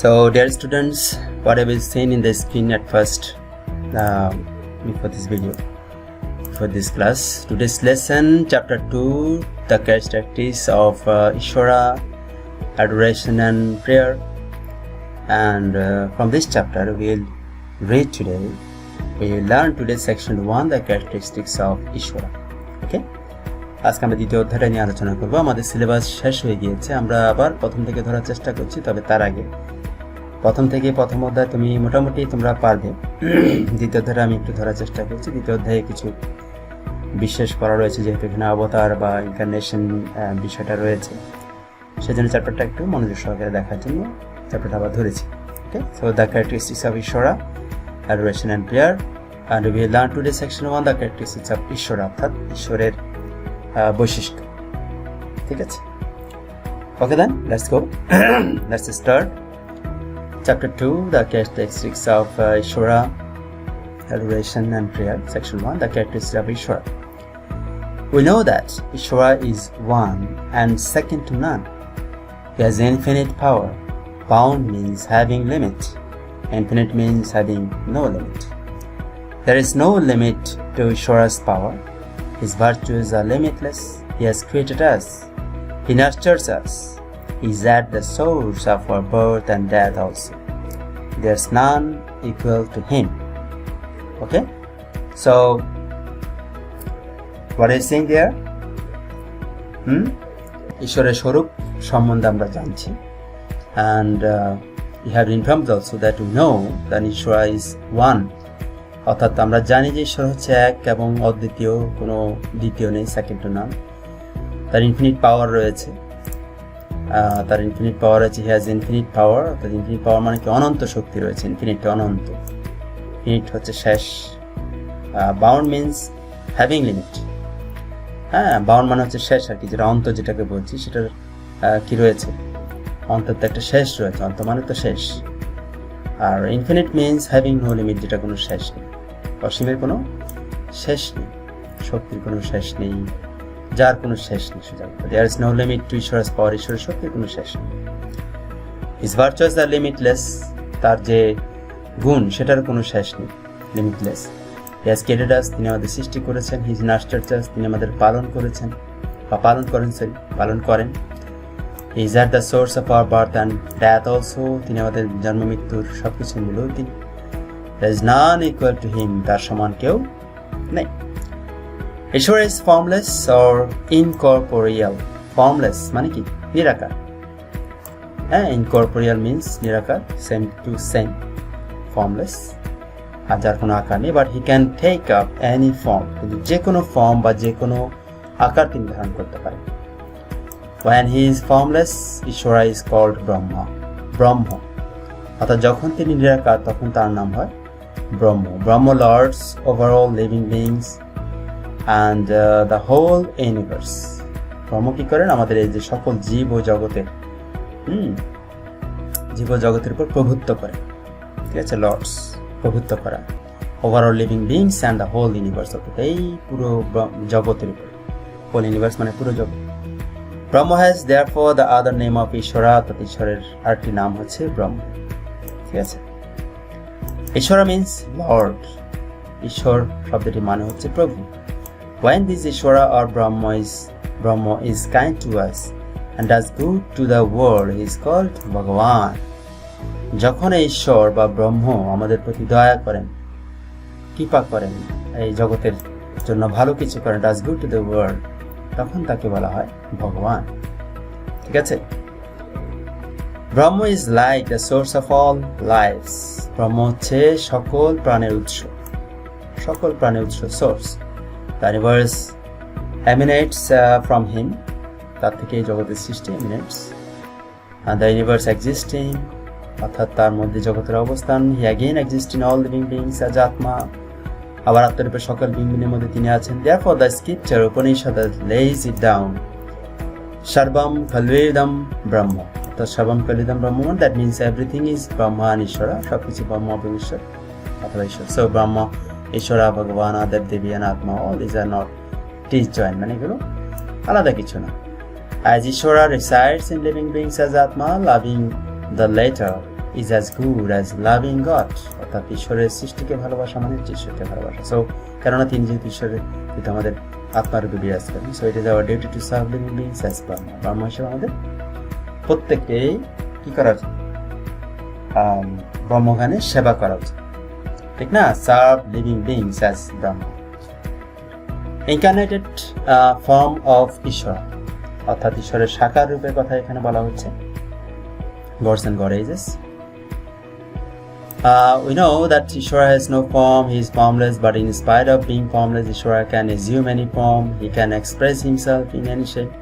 So dear students, what have you seen in the screen at first before this video, for this class? Today's lesson, chapter 2, the characteristics of Ishvara, adoration and prayer. And from this chapter we will read today, we will learn today section 1, the characteristics of Ishvara. Okay? আজকে আমরা দ্বিতীয় অধ্যায়টা নিয়ে আলোচনা করব। আমাদের syllabus শেষ হয়ে গিয়েছে, আমরা আবার প্রথম থেকে ধরার চেষ্টা করছি। তবে তার আগে প্রথম অধ্যায় তুমি মোটামুটি তোমরা পারবে। দ্বিতীয় অধ্যায়টা আমি একটু ধরার চেষ্টা করছি। দ্বিতীয় অধ্যায়ে কিছু বিশেষ করা রয়েছে, যেহেতু এখানে অবতার বা ইনকারনেশন বিষয়টা রয়েছে, সেজন্য চ্যাপ্টারটা একটু মনোযোগ সহকারে দেখার জন্য চ্যাপ্টারটা আবার ধরেছি। Okay, so the characteristics of Ishwara, adoration and prayer, and we will learn today section 1, the characteristics of Ishwara, অর্থাৎ ঈশ্বরের বৈশিষ্ট্য। ঠিক আছে, okay then let's go, let's start chapter 2, the characteristics of Ishvara, adoration and prayer. Section 1, the characteristics of Ishvara. We know that Ishvara is one and second to none. He has infinite power. Bound means having limit. Infinite means having no limit. There is no limit to Ishvara's power. His virtues are limitless. He has created us. He nurtures us. He is at the source of our birth and death also. There's none equal to him. Okay? So, what is saying there? ঈশ্বরের স্বরূপ সম্বন্ধে আমরা জানছি, and we have informed also that we know that Ishvara is one. অর্থাৎ আমরা জানি যে ঈশ্বর হচ্ছে এক এবং অদ্বিতীয়, কোনো দ্বিতীয় নেই, সেকেন্ড টু নান। তার ইনফিনিট পাওয়ার রয়েছে, হি হ্যাজ ইনফিনিট পাওয়ার। অর্থাৎ ইনফিনিট পাওয়ার মানে কি? অনন্ত শক্তি রয়েছে। ইনফিনিট অনন্ত, ইনফিনিট হচ্ছে শেষ। Bound means having limit. Bound মানে হচ্ছে শেষ আর কি, যেটা অন্ত যেটাকে বলছি সেটার কি রয়েছে, অন্তর তো একটা শেষ রয়েছে, অন্ত মানে তো শেষ। আর infinite means having no limit, যেটা কোনো শেষ নেই, অসীমের কোনো শেষ নেই, শক্তির কোনো শেষ নেই, যার কোনো শেষ নেই। There is no limit to Ishvara's power. ঈশ্বরের শক্তির কোনো শেষ নেই। His virtues are limitless. তার যে গুণ সেটার কোনো শেষ নেই, limitless. He has created us. তিনি আমাদের সৃষ্টি করেছেন। He nurtures us. তিনি আমাদের পালন করেছেন বা পালন করেন। He is at the source of our birth and death also. তিনি আমাদের জন্ম মৃত্যুর সবকিছুর মূল তিনি। There is none equal to him. তার সমান কেউ নেই। Ishvara is formless or incorporeal. Formless মানে কি? নিরাকার। Incorporeal means নিরাকার, same to same, formless, আর যার কোনো আকার নেই, but he can take up any form. কিন্তু যে কোনো ফর্ম বা যে কোনো আকার তিনি ধারণ করতে পারেন। When he is formless, Ishvara is called ব্রহ্ম। অর্থাৎ যখন তিনি নিরাকার তখন তার নাম হয় ব্রহ্ম lords over all living beings and the whole universe. ব্রহ্ম কি করেন? আমাদের এই যে সকল জীব ও জগতের উপর প্রভুত্ব করেন। ঠিক আছে, লর্ডস, প্রভুত্ব করা, overall living beings and the whole universe, অর্থাৎ এই পুরো জগতের উপর। হোল ইউনিভার্স মানে পুরো জগৎ। Brahma has therefore the other name of Ishwara, অর্থাৎ ঈশ্বরের আরেকটি নাম হচ্ছে ব্রহ্ম। ঠিক আছে, ঈশ্বরা মিন্স লর্ড। ঈশ্বর শব্দটি মানে হচ্ছে প্রভু। When this Ishvara or Brahma is kind to us and does good to the world, he is called Bhagavan. যখন এই ঈশ্বর বা ব্রহ্ম আমাদের প্রতি দয়া করেন, কৃপা করেন, এই জগতের জন্য ভালো কিছু করেন, does good to the world, তখন তাকে বলা হয় ভগবান। ঠিক আছে, ব্রহ্ম is like the source of all lives. ব্রহ্ম হচ্ছে সকল প্রাণের উৎস, source. The universe emanates from him. তার থেকে এই জগতের সৃষ্টি, emanates. And the universe existing, অর্থাৎ তার মধ্যে জগতের অবস্থান। He again exists in all living beings as আত্মা, আবার আত্মারূপে সকল বিম্বিনের মধ্যে তিনি আছেন। Therefore the scripture Upanishad lays it down. Sarvam Khalvedam Brahma. অর্থাৎ সর্বম কলিদম ব্রহ্ম, that means everything is Brahma and Ishvara. সবকিছু ব্রহ্ম এবং ঈশ্বর অথবা ঈশ্বর। So Brahma, Ishvara, Bhagavan, Adar, Devi and Atma, all these are not disjoint, মানে এগুলো আলাদা কিছু না। As Ishvara resides in living beings as Atma, loving the latter, is as good as loving God. অর্থাৎ ঈশ্বরের সৃষ্টিকে ভালোবাসা মানে ঈশ্বরকে ভালোবাসা। সো কেননা তিনি যেহেতু ঈশ্বরের কিন্তু আমাদের আত্মারূপে বিরাজ করেন। So it is our duty to serve living beings as Brahma. Brahma হিসেবে আমাদের প্রত্যেককেই কি করা উচিত? ব্রহ্মজ্ঞানের সেবা করা উচিত, ঠিক না? Serve living beings as Brahma. Incarnated form of Ishwar, অর্থাৎ ঈশ্বরের সাকার রূপের কথা এখানে বলা হচ্ছে, gods and goddesses. We know that Ishvara has no form, he is formless, but in spite of being formless, Ishvara can assume any form, he can express himself in any shape,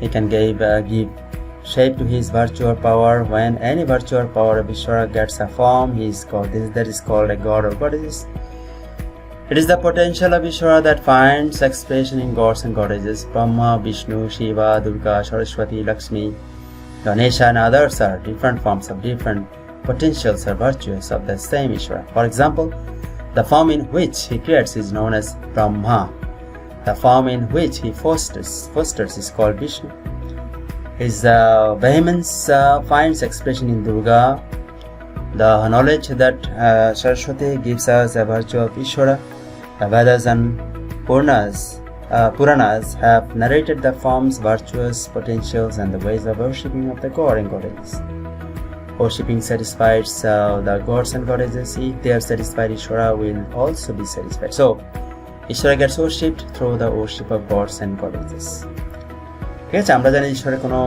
he can give shape to his virtue or power. When any virtue or power of Ishvara gets a form, that is called a god or goddess. It is the potential of Ishvara that finds expression in gods and goddesses. Brahma, Vishnu, Shiva, Durga, Saraswati, Lakshmi, Ganesha and others are different forms of different potentials or virtues of the same Ishvara. For example, the form in which he creates is known as Brahma. The form in which he fosters is called Vishnu. His vehemence finds expression in Durga. The knowledge that Saraswati gives us a virtue of Ishvara. The Vedas and Puranas have narrated the forms, virtues, potentials, and the ways of worshipping of the god and goddesses. Worshipping satisfies the gods and goddesses. If they are satisfied, Ishvara will also be satisfied. So, Ishvara gets worshipped through the worship of gods and goddesses. ঠিক আছে, আমরা জানি ঈশ্বরের কোনো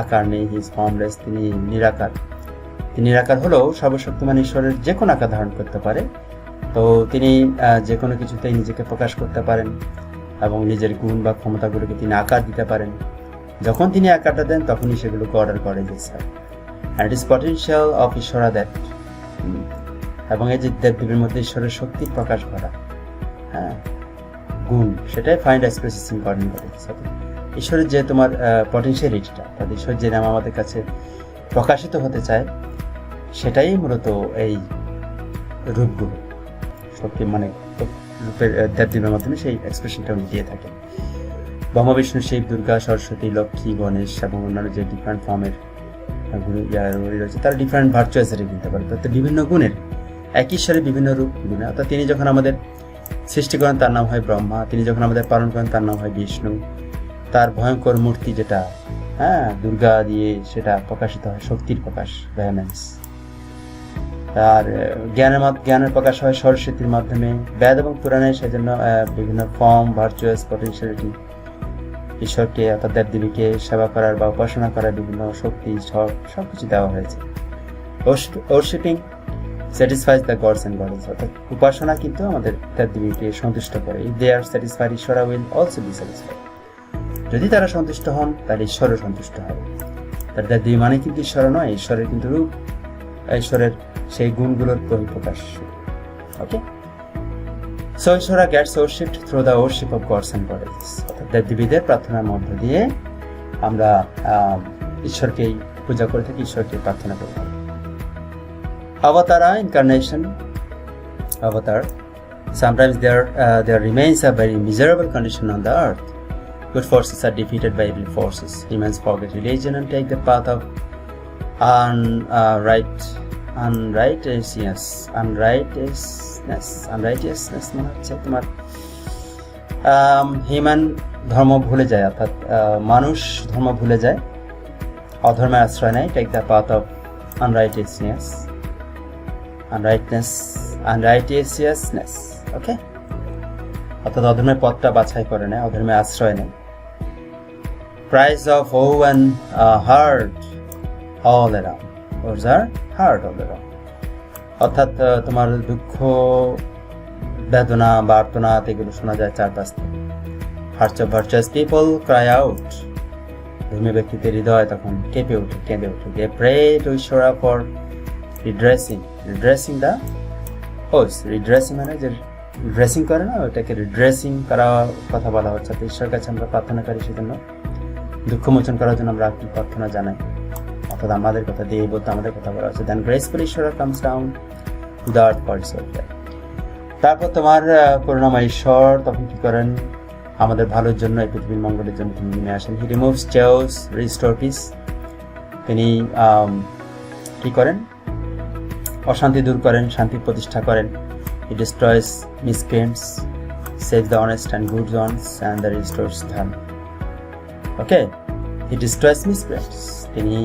আকার নেই, he is ফর্মলেস, তিনি নিরাকার। তিনি নিরাকার হলেও সর্বশক্তিমান ঈশ্বরের যে কোনো আকার ধারণ করতে পারে। তো তিনি যে কোনো কিছুতেই নিজেকে প্রকাশ করতে পারেন এবং নিজের গুণ বা ক্ষমতাগুলোকে তিনি আকার দিতে পারেন। যখন তিনি আকারটা দেন তখনই সেগুলো গড আর গডেসেস হয়। And it is potential of Ishwara that, এবং এই যে দেবদেবীর মধ্যে ঈশ্বরের শক্তির প্রকাশ ঘটা, হ্যাঁ, গুণ, সেটাই find expresses in God and goddesses. ঈশ্বরের যে তোমার পটেনশিয়ালিটিটা, অর্থাৎ ঈশ্বর যে নাম আমাদের কাছে প্রকাশিত হতে চায়, সেটাই মূলত এই রূপগুলো, শক্তি মানে রূপের দেবদেবীর মাধ্যমে সেই এক্সপ্রেশনটা উনি দিয়ে থাকেন। ব্রহ্মা, বিষ্ণু, শিব, দুর্গা, সরস্বতী, লক্ষ্মী, গণেশ এবং অন্যান্য যে ডিফারেন্ট ফর্মের রয়েছে, তারা ডিফারেন্ট ভার্চুয়াসের কিনতে পারে। অর্থাৎ বিভিন্ন গুণের এক ঈশ্বরের বিভিন্ন রূপ গুণ। অর্থাৎ তিনি যখন আমাদের সৃষ্টি করেন তার নাম হয় ব্রহ্মা, তিনি যখন আমাদের পালন করেন তার নাম হয় বিষ্ণু। তার ভয়ঙ্কর মূর্তি যেটা, হ্যাঁ, দুর্গা দিয়ে সেটা প্রকাশিত হয়, শক্তির প্রকাশ, ভেহেমেন্স। আর জ্ঞানের প্রকাশ হয় সরস্বতীর মাধ্যমে। বেদ এবং পুরাণে সেজন্য বিভিন্ন ফর্ম, ভার্চুয়াস, পটেনশিয়ালিটি, ঈশ্বরকে অর্থাৎ দেবদেবীকে সেবা করার বা উপাসনা করার বিভিন্ন শক্তি সবকিছু দেওয়া হয়েছে। Worshipping satisfies the gods and goddess, অর্থাৎ উপাসনা কিন্তু আমাদের দেবদেবীকে সন্তুষ্ট করে। If they are satisfied, Ishwara will also be satisfied. যদি তারা সন্তুষ্ট হন তাহলে ঈশ্বরও সন্তুষ্ট হবে। তার দেবদেবী মানে কিন্তু ঈশ্বর নয়, ঈশ্বরের কিন্তু রূপ, ঈশ্বরের সেই গুণগুলোর বহিঃপ্রকাশ। Okay, so Ishwara gets worshipped through the worship of gods and goddesses, অর্থাৎ দেবদেবীদের প্রার্থনার মধ্য দিয়ে আমরা ঈশ্বরকেই পূজা করে থাকি, ঈশ্বরকে প্রার্থনা করে থাকি। Avatara, incarnation, avatar. Sometimes there remains a very miserable condition on the earth. Good forces are defeated by evil forces. Humans forget religion and take the path of unrighteousness মানে হচ্ছে তোমার হিউম্যান ধর্ম ভুলে যায়, অর্থাৎ মানুষ ধর্ম ভুলে যায়, অধর্মের আশ্রয় নেয়। Take the path of unrighteousness, okay, অর্থাৎ অধর্মের পথটা বাছাই করে নেয়, অধর্মের আশ্রয় নেয়। Price of woe and hurt all around, অর্থাৎ তোমার দুঃখ, বেদনা, বার্তনাথ এগুলো শোনা যায় চারপাশ থেকে। Hearts of virtuous people cry out, ধর্মীয় ব্যক্তিদের হৃদয় তখন কেঁপে ওঠে, কেঁদে ওঠে। দে প্রে টু ঈশ্বরা for redressing the woes. Redressing মানে যে ড্রেসিং করে না, ওটাকে রিড্রেসিং করার কথা বলা হচ্ছে। ঈশ্বরের কাছে আমরা প্রার্থনা করি, সেজন্য দুঃখ মোচন করার জন্য আমরা প্রার্থনা জানাই, অর্থাৎ আমাদের কথা দিয়ে বলতে আমাদের কথা বলা হচ্ছে। দেন গ্রেসফুল ঈশ্বর comes down to the earth for itself. তারপর তোমার করুণাময় ঈশ্বর তখন কি করেন? আমাদের ভালোর জন্য, এই পৃথিবীর মঙ্গলের জন্য তিনি নেমে আসেন। হি রিমুভস চেওস, রিস্টোর পিস। তিনি কি করেন? অশান্তি দূর করেন, শান্তি প্রতিষ্ঠা করেন। He destroys miscreants, saves the honest and good ones, and the restores dharma. Okay, he destroys miscreants. তিনি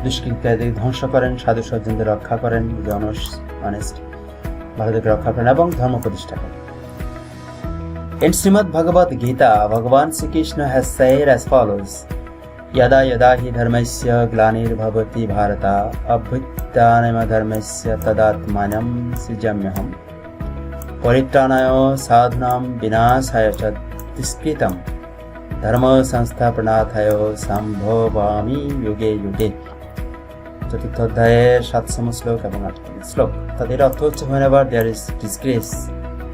দুষ্কৃতকারীদের ধ্বংস করেন, সাধু সজ্জনদের রক্ষা করেন, অনেস্ট ভালোদেরকে রক্ষা করেন এবং ধর্ম প্রতিষ্ঠা করেন। In Srimad Bhagavad Gita, Bhagavan Sri Krishna has said as follows: Yada yada hi dharmasya glanirvavati bharata abhyutanayam dharmasya tadatmanam srijamyaham paritranaya sadhunam vinasaya cha diskritam dharma sansthapanathayo sambhavami yuge yuge. চতুর্থ অধ্যায়ের 7তম শ্লোক এবং 8তম শ্লোক। তাদের অর্থ হচ্ছে, whenever there is disgrace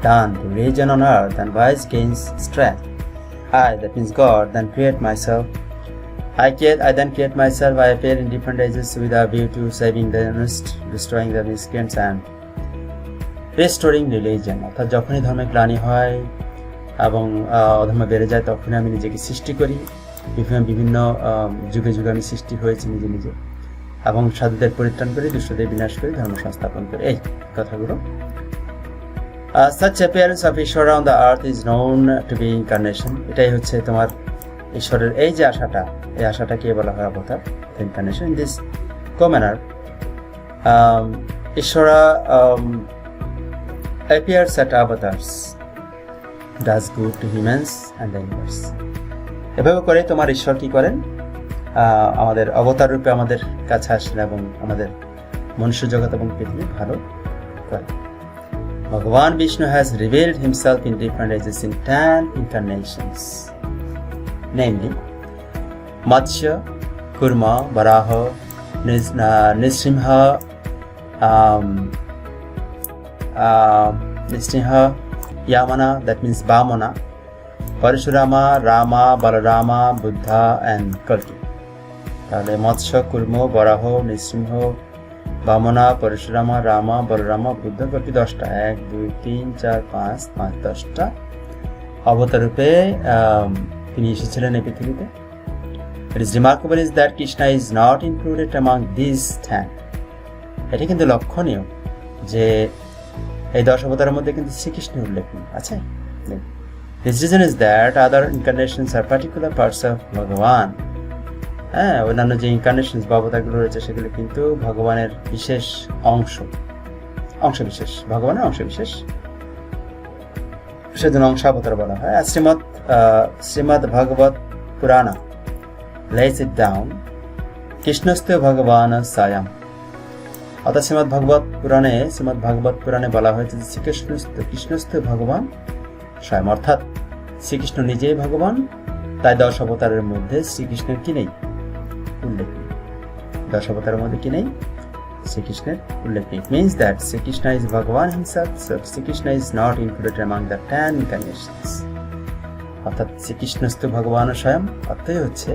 done to religion on earth and vice gains strength, I, that means God, then create myself. I then create myself. I appear in different ages with a view to saving the honest, destroying the miscreants, and restoring religion. অর্থাৎ যখনই ধর্মে গ্লানি হয় এবং অধর্ম বেড়ে যায়, তখনই আমি নিজেকে সৃষ্টি করি। বিভিন্ন যুগে যুগে আমি সৃষ্টি হয়েছি নিজে নিজে, এবং সাধুদের পরিত্রাণ করে, দুষ্টদের বিনাশ করে, ধর্ম সংস্থাপন করে। এই কথাগুলো। Such appearance of Ishvara on the earth is known to be incarnation. এটাই হচ্ছে তোমার ঈশ্বরের এই যে আশাটা, এই আশাটাকে বলা হয় অবতার, incarnation. In this co-manner, Ishvara appears at avatars, does good to humans and the universe. এভাবে করে তোমার ঈশ্বর কি করেন? আমাদের অবতার রূপে আমাদের কাছে আসেন এবং আমাদের মনুষ্য জগৎ এবং পৃথিবী ভালো করেন। Bhagavan Vishnu has revealed himself in different ages in 10 incarnations, namely Matsya, Kurma, Varaha, Nrsimha, Yamana, that means Vamana, Parashurama, Rama, Balarama, Buddha, and Kalki. তাহলে মৎস্য, কুর্ম, বরাহ, নৃসিংহ, বামনা, পরশুরামা, রামা, বলরামা, বুদ্ধ, কল্কি 10টা। 1 2 3 4 5 5 10টা অবতার রূপে তিনি এসেছিলেন এই পৃথিবীতে। It is remarkable is that Krishna is not included among these 10. এটা কিন্তু লক্ষণীয় যে এই 10 অবতারের মধ্যে কিন্তু শ্রীকৃষ্ণের উল্লেখ আছে। This reason is that other incarnations are particular parts of Bhagavan. অন্যান্য যে ইনকার্নেশনস বা অবতারগুলো রয়েছে সেগুলো কিন্তু ভগবানের বিশেষ অংশবিশেষ, ভগবানের অংশবিশেষ, সেজন্য অংশাবতার বলা হয়। Shrimad Bhagavata Purana lays it down, কৃষ্ণস্থ ভগবান স্বয়ং। অর্থাৎ শ্রীমদ ভাগবত পুরাণে বলা হয়েছে যে কৃষ্ণস্থ ভগবান স্বয়ং, অর্থাৎ শ্রীকৃষ্ণ নিজেই ভগবান। তাই 10 অবতারের মধ্যে শ্রীকৃষ্ণের কি নেই? উল্লেখ নেই। 10 অবতারের মধ্যে কি নেই? শ্রীকৃষ্ণের উল্লেখ নেই। It means that Sri Krishna is Bhagavan himself, so Sri Krishna is not included among the 10 incarnations. অর্থাৎ শ্রীকৃষ্ণস্থ ভগবান স্বয়ং অর্থই হচ্ছে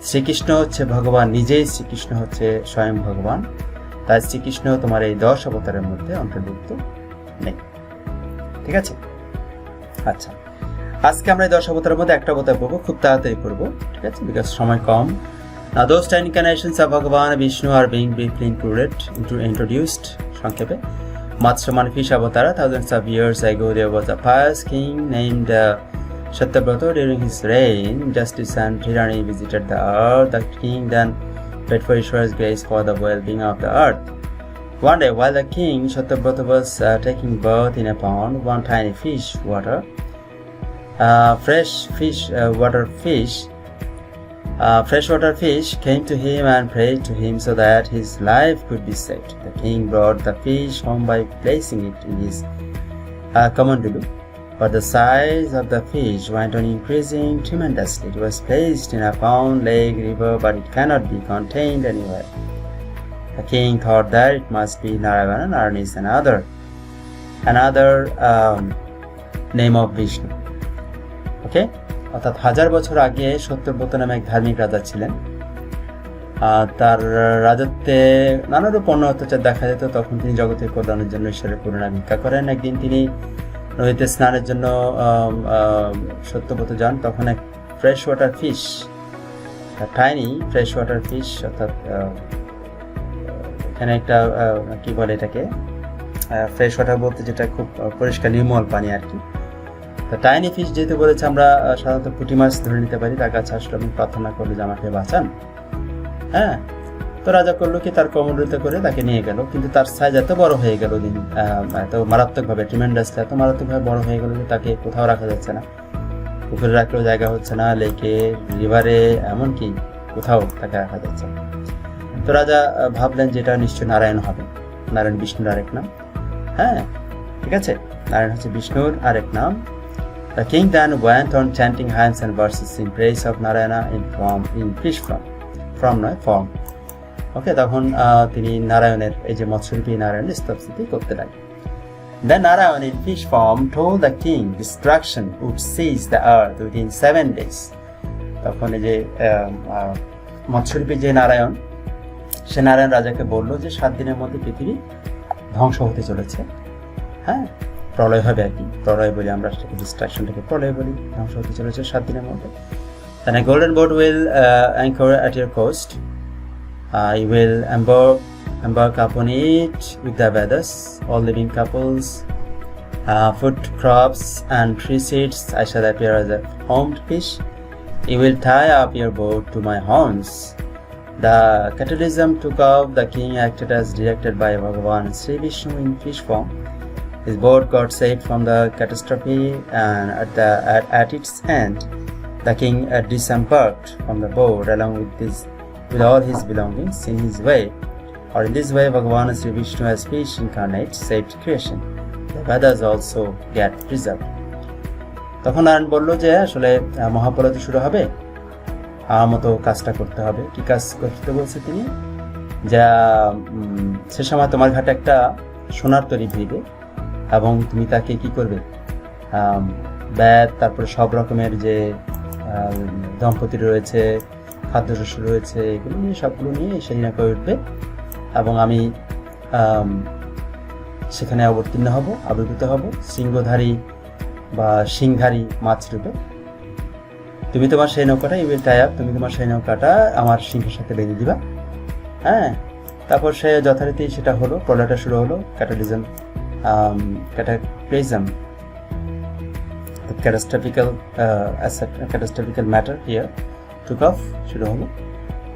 শ্রীকৃষ্ণ হচ্ছে ভগবান নিজেই, শ্রীকৃষ্ণ হচ্ছে স্বয়ং ভগবান। তাই শ্রীকৃষ্ণ তোমার এই 10 অবতারের মধ্যে অন্তর্ভুক্ত নেই। ঠিক আছে? আচ্ছা, আজকে আমরা এই 10 অবতারের মধ্যে একটা অবতার পড়বো, খুব তাড়াতাড়ি পড়বো, ঠিক আছে, বিকজ সময় কম। Now those 10 incarnations of Bhagavan Vishnu are being briefly introduced. সংক্ষেপে, Matsya মানে fish avatar. Thousands of years ago there was a pious king named Satyavrata. During his reign, justice and tyranny visited the earth. The king then prayed for Ishvara's grace for the well-being of the earth. One day, while the king Satyavrata was taking bath in a pond, one tiny freshwater fish came to him and prayed to him so that his life could be saved. The king brought the fish home by placing it in his kamandulu, but the size of the fish went on increasing tremendously. It was placed in a pond, lake, river, but it cannot be contained anywhere. The king thought that it must be Narayana. Narayana is another name of Vishnu. Okay? অর্থাৎ 1000 বছর আগে সত্যব্রত নামে এক ধার্মিক রাজা ছিলেন। তার রাজত্বে নানারূপ অত্যাচার দেখা যেত। তখন তিনি জগতের কল্যাণের জন্য ঈশ্বরের করুণা ভিক্ষা করেন। একদিন তিনি নদীতে স্নানের জন্য সত্যব্রত যান। তখন এক টাইনি ফ্রেশ ওয়াটার ফিশ অর্থাৎ এখানে একটা কি বলে এটাকে ফ্রেশ ওয়াটার বলতে যেটা খুব পরিষ্কার নির্মল পানি আর কি। তো টাইনি ফিশ যেহেতু বলেছে আমরা সাধারণত পুঁটি মাছ ধরে নিতে পারি, তার কাছে আসলে আমি প্রার্থনা করলো যে আমাকে বাঁচান। হ্যাঁ, তো রাজা করলো কি তার কমোডোতে করে তাকে নিয়ে গেল, কিন্তু তার সাইজ এত বড় হয়ে গেল দিন এত মারাত্মকভাবে ট্রিমেন্ডাসলি এত মারাত্মকভাবে বড় হয়ে গেল যে তাকে কোথাও রাখা যাচ্ছে না, পুকুরে রাখলেও জায়গা হচ্ছে না, লেকে রিভারে এমনকি কোথাও তাকে রাখা যাচ্ছে না। তো রাজা ভাবলেন যে এটা নিশ্চয় নারায়ণ হবে, নারায়ণ বিষ্ণুর আরেক নাম। হ্যাঁ, ঠিক আছে, নারায়ণ হচ্ছে বিষ্ণুর আরেক নাম। The king then went on chanting hymns and verses in praise of Narayana in fish form. ওকে, তখন তিনি নারায়ণের এই যে মৎস্যরূপী নারায়ণের স্তবস্তুতি করতে লাগলেন। Then Narayan in fish form told the king destruction would seize the earth within 7 days. তখন এই যে মৎস্যরূপী যে নারায়ণ, সে নারায়ণ রাজাকে বললো যে 7 দিনের মধ্যে পৃথিবী ধ্বংস হতে চলেছে। হ্যাঁ, প্রলয় হবে আর কি, প্রলয় বলি আমরা সেটাকে, ডিস্ট্রাকশনটাকে প্রলয় বলি, ধ্বংস হতে চলেছে 7 দিনের মধ্যে। Then a golden boat will anchor at your coast. You will embark upon it with the Vedas, all living couples, food crops and tree seeds. I shall appear as a homed fish. You will tie up your boat to my horns. The cataclysm took off. The king acted as directed by Bhagavan Sri Vishnu in fish form. His boat got saved from the catastrophe, and at its end, the king disembarked from the boat along with all his belongings in his way, or in this way Bhagavan Sri Vishnu as fish incarnate saved creation. The Vedas also get preserved. তখন নারায়ণ বলল যে আসলে মহাপ্রলয় শুরু হবে, আমার মতো কাজটা করতে হবে। কি কাজ করতে বলছে তিনি? যা সে সময় তোমার ঘাটে একটা সোনার তরী ভিড়বে এবং তুমি তাকে কি করবে, ব্যাট, তারপরে সব রকমের যে দম্পতি রয়েছে, খাদ্যশস্য রয়েছে, এগুলো নিয়ে সবগুলো নিয়ে সেই নৌকায় উঠবে এবং আমি সেখানে অবতীর্ণ হব, আবির্ভূত হব সিংহধারী বা সিংধারী মাছ রূপে। তুমি তোমার সেই নৌকাটা ইউ উইল টাই আপ, তুমি তোমার সেই নৌকাটা আমার সিংহের সাথে বেঁধে দিবা। হ্যাঁ, তারপর সে যথারীতি সেটা হলো, প্রলয়টা শুরু হলো, cataclysm, the catastrophical matter here took off, শুরু হলো।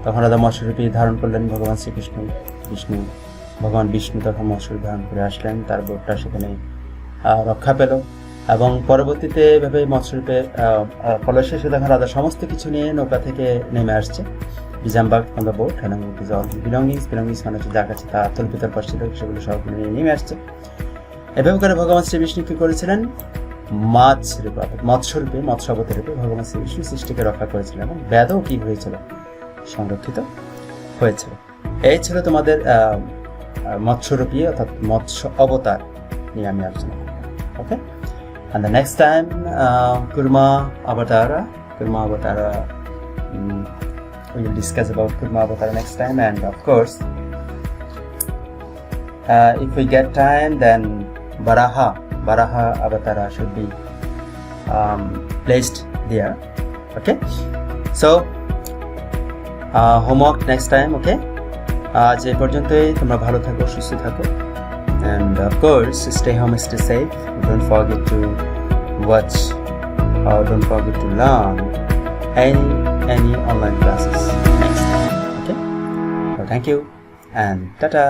তখন রাজা মৎস্যরূপী ধারণ করলেন ভগবান শ্রীকৃষ্ণ, ভগবান বিষ্ণু তখন মৎস্যরূপী ধারণ করে আসলেন, তার বোটটা সেখানে রক্ষা পেল এবং পরবর্তীতে এভাবে মৎস্যরূপে প্রলয় শেষে তখন রাজা সমস্ত কিছু নিয়ে নৌকা থেকে নেমে আসছে, disembarked from the boat along with his all belongings মানে হচ্ছে যা কাছে তা তল্পিতর পর ছিল সেগুলো সব নিয়ে নেমে আসছে। এভাবে করে ভগবান শ্রী বিষ্ণু কি করেছিলেন, মাছ রূপে অর্থাৎ মৎস্যরূপে, মৎস্য অবতার রূপে ভগবান শ্রী বিষ্ণু সৃষ্টিকে রক্ষা করেছিলেন এবং বেদও কি হয়েছিল, সংরক্ষিত হয়েছিল। এই ছিল তোমাদের মৎস্যরূপী অর্থাৎ মৎস্য অবতার নিয়ে আমি আলোচনা করব। ওকে, and the next time Kurma Avatara, we will discuss about Kurma Avatara next time, and of course if we get time then Varaha Avatara should be placed there. Okay, so homework next time. Okay, আজ এই পর্যন্তই, তোমরা ভালো থাকো, সুস্থ থাকো, and of course stay home, stay safe. Don't forget to watch or don't forget to learn any online classes next time. Okay, so thank you and tata.